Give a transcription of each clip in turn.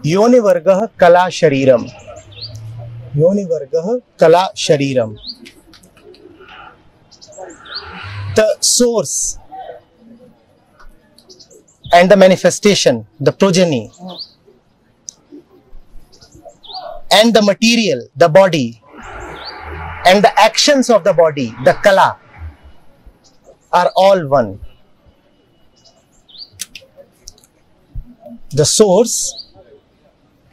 योनिवर्गः कला शरीरम. Yonivargah Kala Shariram. The source and the manifestation, the progeny, and the material, the body, and the actions of the body, the Kala, are all one. The source,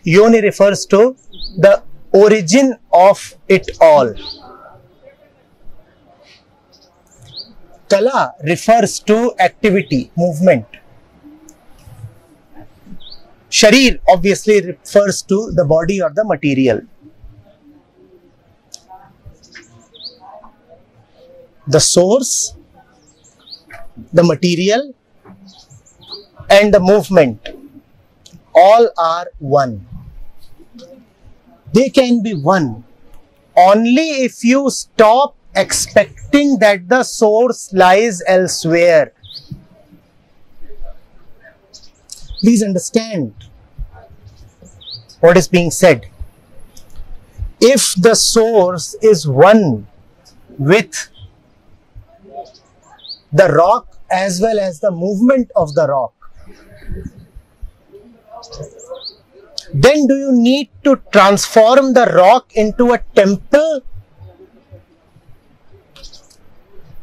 Yoni, refers to the origin of it all. Kala refers to activity, movement. Sharir obviously refers to the body or the material. The source, the material, and the movement, all are one. They can be one only if you stop expecting that the source lies elsewhere. Please understand what is being said. If the source is one with the rock as well as the movement of the rock, then do you need to transform the rock into a temple?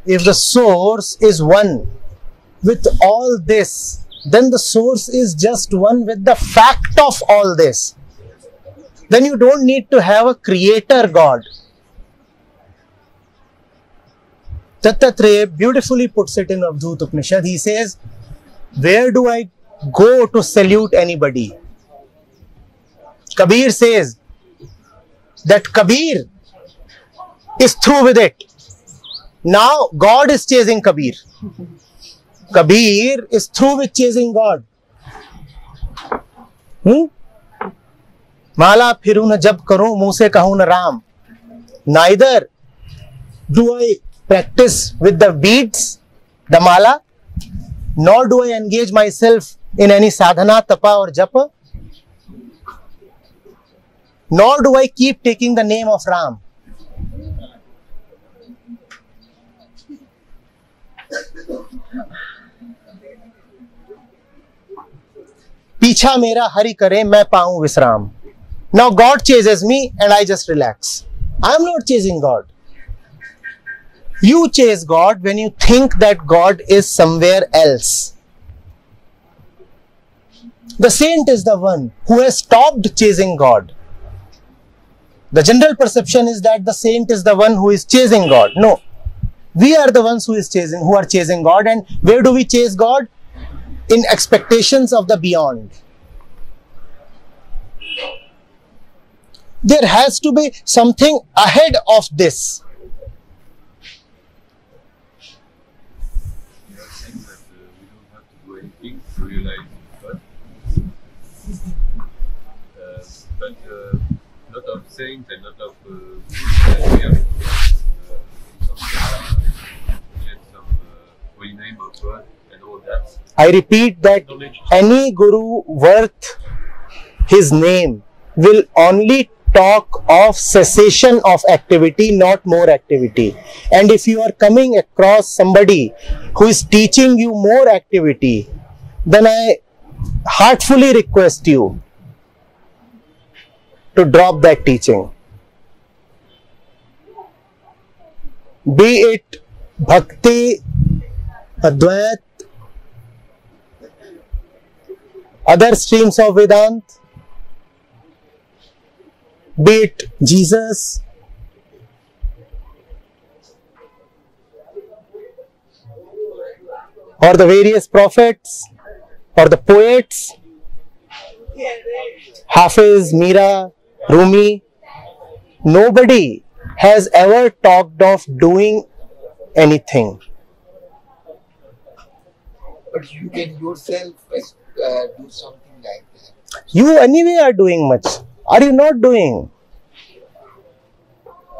If the source is one with all this, then the source is just one with the fact of all this. Then you don't need to have a creator God. Dattatreya beautifully puts it in Avadhut Upanishad. He says, where do I go to salute anybody? Kabir says that Kabir is through with it. Now God is chasing Kabir. Kabir is through with chasing God. Mala phiru na jab karu, muh se kahu na Ram. Neither do I practice with the beads, the mala, nor do I engage myself in any sadhana, tapa or japa, nor do I keep taking the name of Ram. पीछा मेरा हरि करे मैं पाऊं विश्राम. Now God chases me and I just relax. I am not chasing God. You chase God when you think that God is somewhere else. The saint is the one who has stopped chasing God. The general perception is that the saint is the one who is chasing God. No. We are the ones who are chasing God. And where do we chase God? In expectations of the beyond. There has to be something ahead of this. You are saying that we don't have to do anything to realize God. But a lot of saints and a lot of we have some holy name of God and all that. I repeat that any guru worth his name will only talk of cessation of activity, not more activity. And if you are coming across somebody who is teaching you more activity, then I heartfully request you to drop that teaching. Be it Bhakti, Advait, other streams of Vedanta, be it Jesus, or the various prophets, or the poets, Hafiz, Mira, Rumi, nobody has ever talked of doing anything. But you can yourself do something like that. You anyway are doing much. Are you not doing?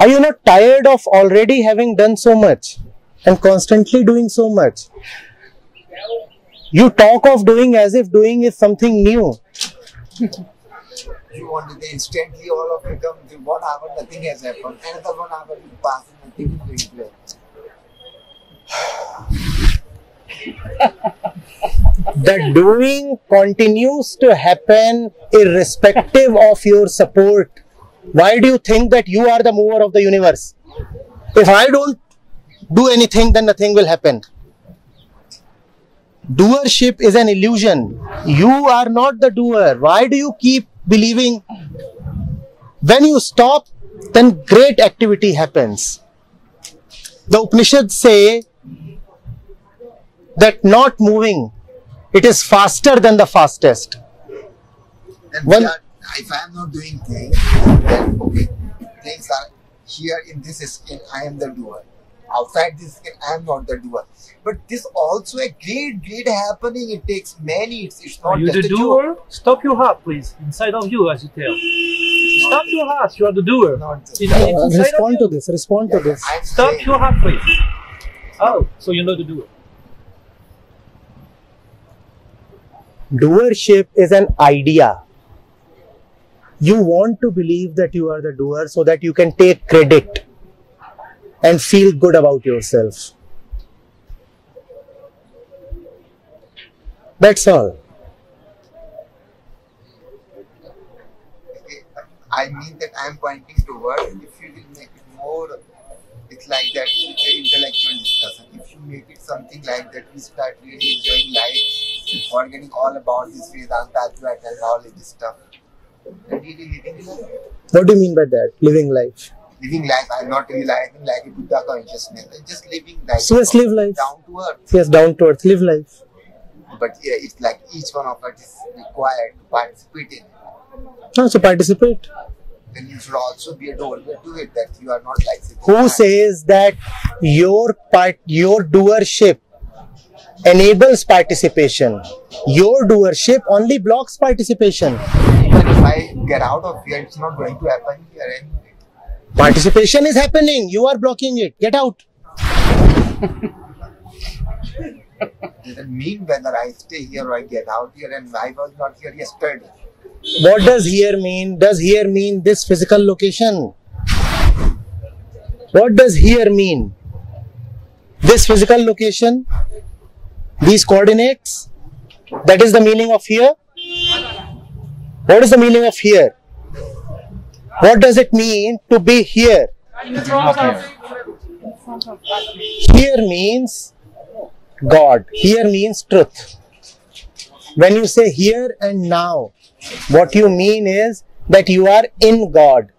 Are you not tired of already having done so much and constantly doing so much? You talk of doing as if doing is something new. You want to instantly all of it come to 1 hour, nothing has happened. Another 1 hour will pass and nothing is going to happen. The doing continues to happen irrespective of your support. Why do you think that you are the mover of the universe? If I don't do anything, then nothing will happen. Doership is an illusion. You are not the doer. Why do you keep believing? When you stop, then great activity happens. The Upanishads say that not moving, it is faster than the fastest. And Well- if I am not doing things, then okay, things are here in this skin, I am the doer. Outside this skin, I am not the doer. But this also a great happening. It takes many. It's Are not you just the a joke. doer? Stop your heart, please. Inside of you, as you tell. Stop your heart. You are the doer. Not just It's inside of Respond you. to this. Respond to this. I'm Stop saying, your heart, please. Oh, so you're not the doer. Doership is an idea. You want to believe that you are the doer so that you can take credit and feel good about yourself. That's all. okay, I mean that I'm pointing towards if you will make it more, it's like that, it's an intellectual discussion. If you make it something like that, we start really enjoying life, forgetting all about this Vedanta, Advaita and all this stuff. And really living life. What do you mean by that? Living life. Living life, I'm not realizing like a Buddha consciousness, just living life. So let's live life. Down to earth. Yes, down to earth. Live life. But yeah, it's like each one of us is required to participate in it. No, so participate. Then you should also be a doer to it, that you are not like sitting Who back. says that your doership enables participation? Your doership only blocks participation. Even if I get out of here, it's not going to happen here anyway. Participation is happening. You are blocking it. Get out. It doesn't mean whether I stay here or I get out here, and I was not here yesterday. What does here mean? Does here mean this physical location? What does here mean? This physical location? These coordinates? That is the meaning of here? What is the meaning of here? What does it mean to be here? Here means God. Here means truth. When you say here and now, what you mean is that you are in God.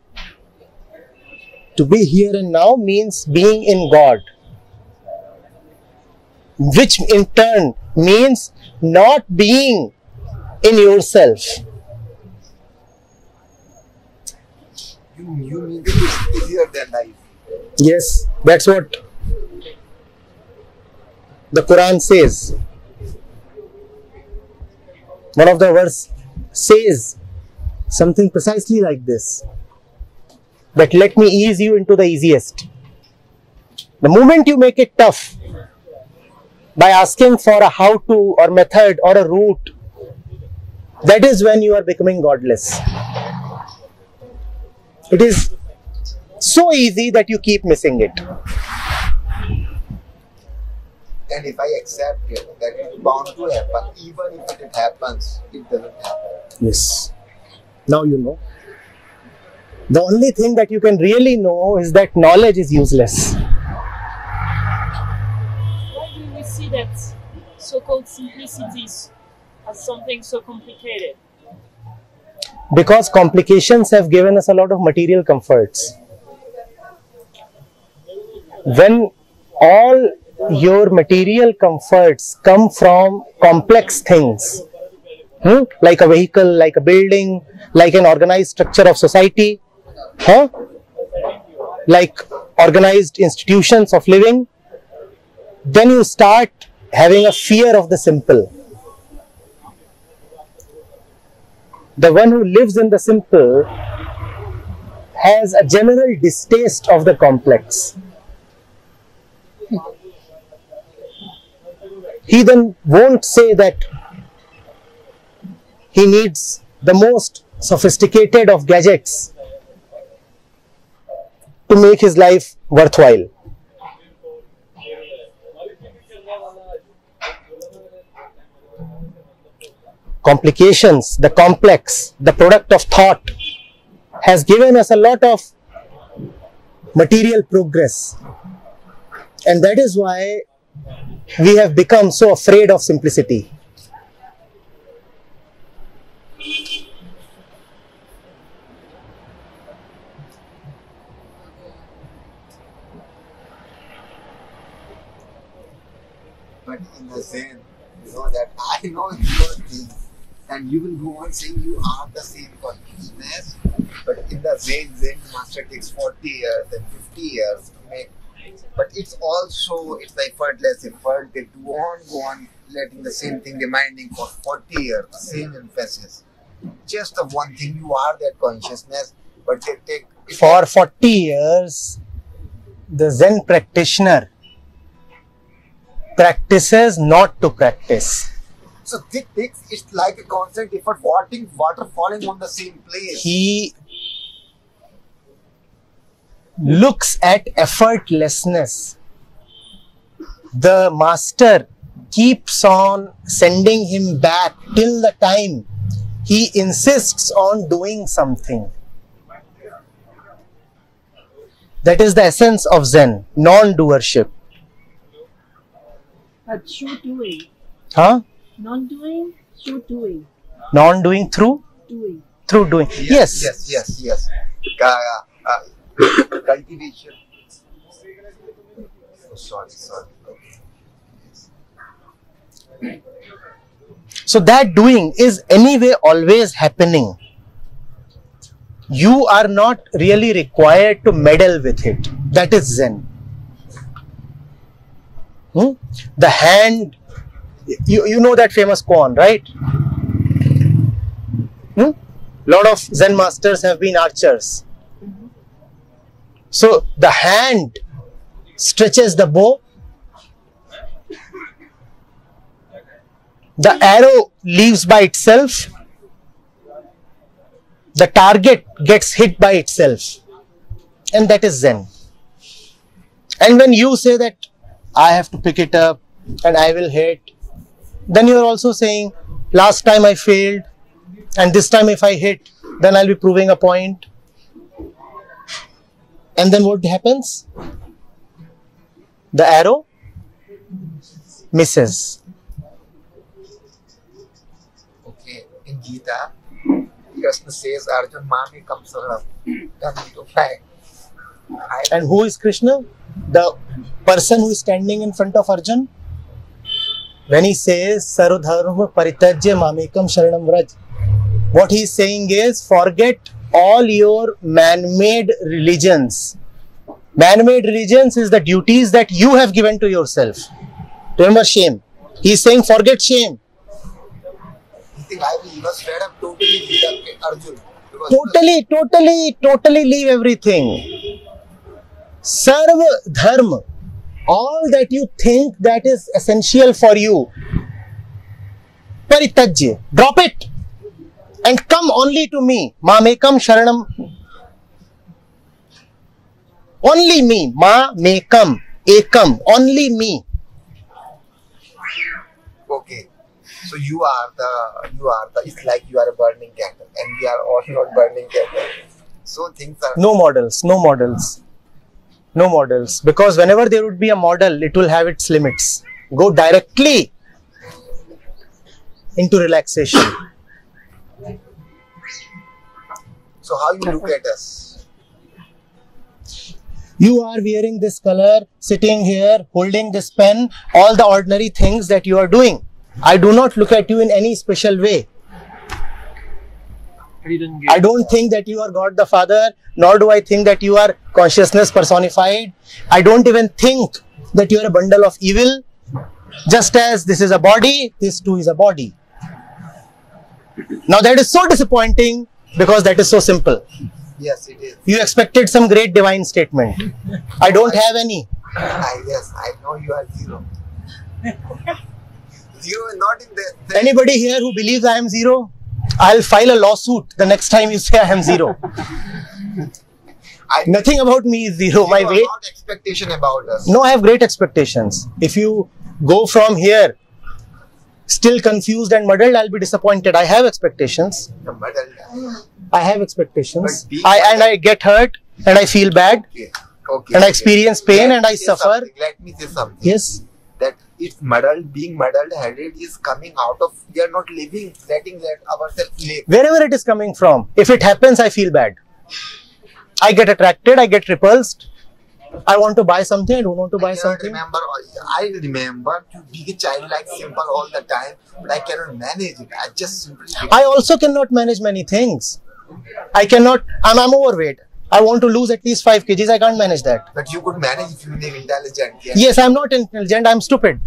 To be here and now means being in God, which in turn means not being in yourself. You mean that it's easier than life. Yes, that's what the Quran says. One of the verse says something precisely like this, that let me ease you into the easiest. The moment you make it tough by asking for a how to or method or a route, that is when you are becoming godless. It is so easy that you keep missing it. And if I accept it, that it's bound to happen, even if it happens, it doesn't happen. Yes. Now you know. The only thing that you can really know is that knowledge is useless. Why do we see that so-called simplicity as something so complicated? Because complications have given us a lot of material comforts. When all your material comforts come from complex things, like a vehicle, like a building, like an organized structure of society, like organized institutions of living, then you start having a fear of the simple. The one who lives in the simple has a general distaste of the complex. He then won't say that he needs the most sophisticated of gadgets to make his life worthwhile. Complications, the complex, the product of thought has given us a lot of material progress, and that is why we have become so afraid of simplicity. But in the Zen, you know that I know your thing, and you will go on saying you are the same consciousness. But in the Zen master takes 40 years and 50 years to make. But it's also, it's the effortless effort. They go on, letting the same thing reminding for 40 years, the same emphasis. Just the one thing, you are that consciousness, but they take. For 40 years, the Zen practitioner practices not to practice. So it's like a constant effort, water falling on the same place. He looks at effortlessness. The master keeps on sending him back till the time he insists on doing something. That is the essence of Zen, non-doership. But true doing. Huh? Non-doing, true doing. Non-doing through? Doing. Through doing. Yes. Yes. Cultivation. Oh, sorry. Okay. So that doing is anyway always happening. You are not really required to meddle with it. That is Zen. The hand, you know that famous koan, right? Lot of Zen masters have been archers. So the hand stretches the bow, the arrow leaves by itself, the target gets hit by itself, and that is Zen. And when you say that I have to pick it up and I will hit, then you are also saying last time I failed and this time if I hit, then I'll be proving a point. And then what happens? The arrow misses. Okay, in Gita, Krishna says Arjun Mami comes around. Tell me to fly. And who is Krishna? The person who is standing in front of Arjun. When he says Sarvadharma Parityajya Mamekam Sharanam Vraj, what he is saying is forget all your man-made religions. Man-made religions is the duties that you have given to yourself. Remember shame. He is saying forget shame. You think I will straight up totally reject Arjun? Totally leave everything. Sarva dharma, all that you think that is essential for you, paritajya, drop it and come only to me. Mamekam sharanam. Only me. Ma mekam ekam. Only me. Okay. So you are the, it's like you are a burning candle and we are all not burning candle. So things are... No models. Because whenever there would be a model, it will have its limits. Go directly into relaxation. So how you look at us? You are wearing this color, sitting here, holding this pen, all the ordinary things that you are doing. I do not look at you in any special way. I don't think that you are God the Father, nor do I think that you are consciousness personified. I don't even think that you are a bundle of evil. Just as this is a body, this too is a body. Now that is so disappointing because that is so simple. Yes, it is. You expected some great divine statement. I don't have any. Yes, I know you are zero. Zero is not in there. Anybody here who believes I am zero? I'll file a lawsuit the next time you say I am zero. Nothing about me is zero. My weight. About expectation about us. No, I have great expectations. If you go from here still confused and muddled, I'll be disappointed. I have expectations. The muddled. I have expectations. But I get hurt and I feel bad Okay. and I experience pain Let and me I say suffer. something. Let me say something. Yes. That if being muddled headed is coming out of, we are not living, letting ourselves live. Wherever it is coming from, if it happens, I feel bad. I get attracted, I get repulsed. I want to buy something, I don't want to buy something. I remember to be a childlike simple all the time, but I cannot manage it. I just simply. I also cannot manage many things. I cannot, I'm overweight. I want to lose at least 5 kgs, I can't manage that. But you could manage if you were intelligent. Yeah? Yes, I'm not intelligent, I'm stupid.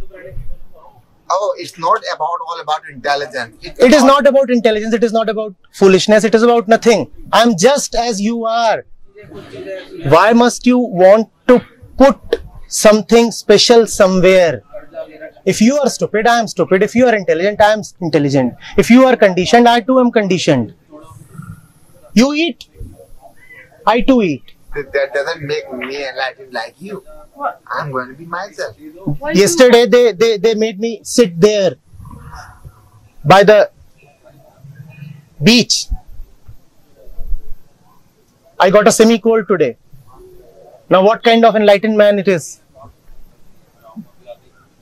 Oh, it's not all about intelligence. It is not about intelligence, it is not about foolishness, it is about nothing. I'm just as you are. Why must you want to put something special somewhere? If you are stupid, I am stupid. If you are intelligent, I am intelligent. If you are conditioned, I too am conditioned. You eat, I too eat. That doesn't make me enlightened like you. What? I'm going to be myself. Why Yesterday, they made me sit there by the beach. I got a semi-cold today. Now, what kind of enlightened man it is?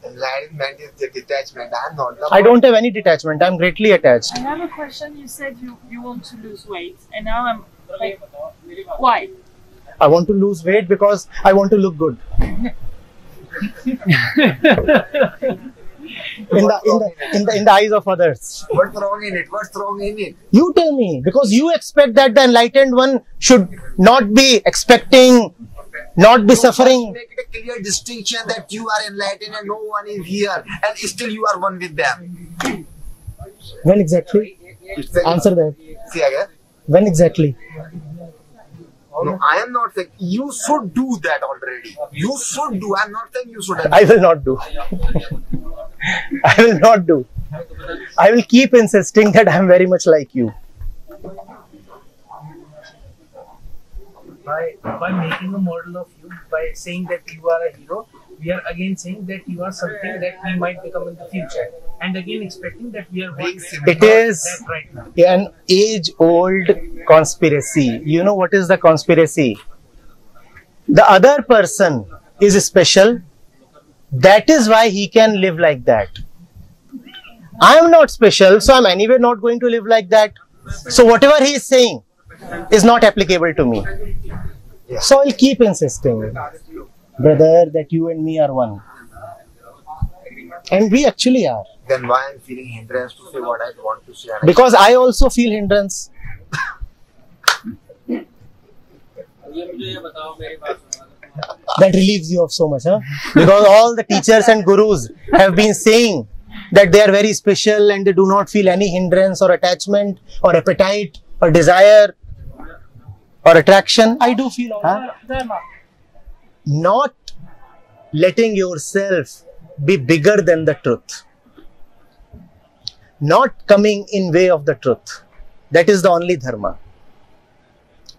Enlightenment is the detachment. I'm not the I don't have any detachment. I'm greatly attached. I have a question. You said you want to lose weight, and now I'm like, why? I want to lose weight because I want to look good. in the eyes of others. What's wrong in it? What's wrong in it? You tell me, because you expect that the enlightened one should not be expecting, not be suffering. Make it a clear distinction that you are enlightened and no one is here, and still you are one with them. When exactly? Answer that. See again? When exactly? No, I am not saying you should do that already. You should do. I'm not saying you shouldn't. I will not do. I will not do. I will keep insisting that I am very much like you. By making a model of you, by saying that you are a hero, we are again saying that you are something that we might become in the future, and again expecting that we are what It is that right now. an age-old conspiracy. You know what is the conspiracy? The other person is special. That is why he can live like that. I am not special, so I am anyway not going to live like that. So whatever he is saying is not applicable to me. So I'll keep insisting, brother, that you and me are one. And we actually are. Then why I'm feeling hindrance to say what I want to say? Because I also feel hindrance. That relieves you of so much, huh? Because all the teachers and gurus have been saying that they are very special and they do not feel any hindrance or attachment or appetite or desire or attraction. I do feel all that. Dharma. Not letting yourself be bigger than the truth. Not coming in way of the truth. That is the only dharma.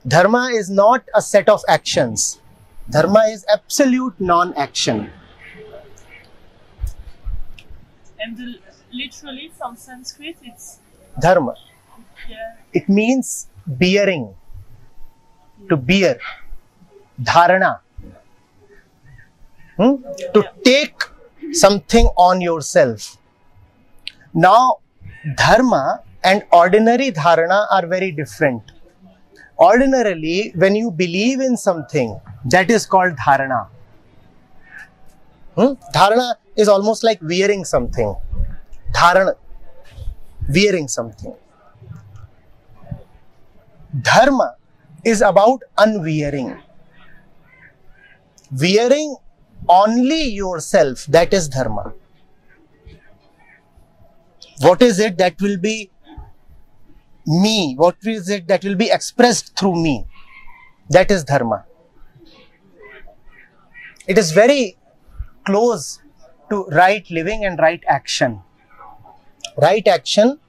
Dharma is not a set of actions. Dharma is absolute non-action. And literally from Sanskrit, it's Dharma. yeah. It means bearing. To bear. Dharana. To take something on yourself. Now, dharma and ordinary dharana are very different. Ordinarily, when you believe in something, that is called dharana. Dharana is almost like wearing something. Dharana, wearing something. Dharma is about unwearing. Wearing only yourself, that is dharma. What is it that will be me? What is it that will be expressed through me? That is dharma. It is very close to right living and right action. Right action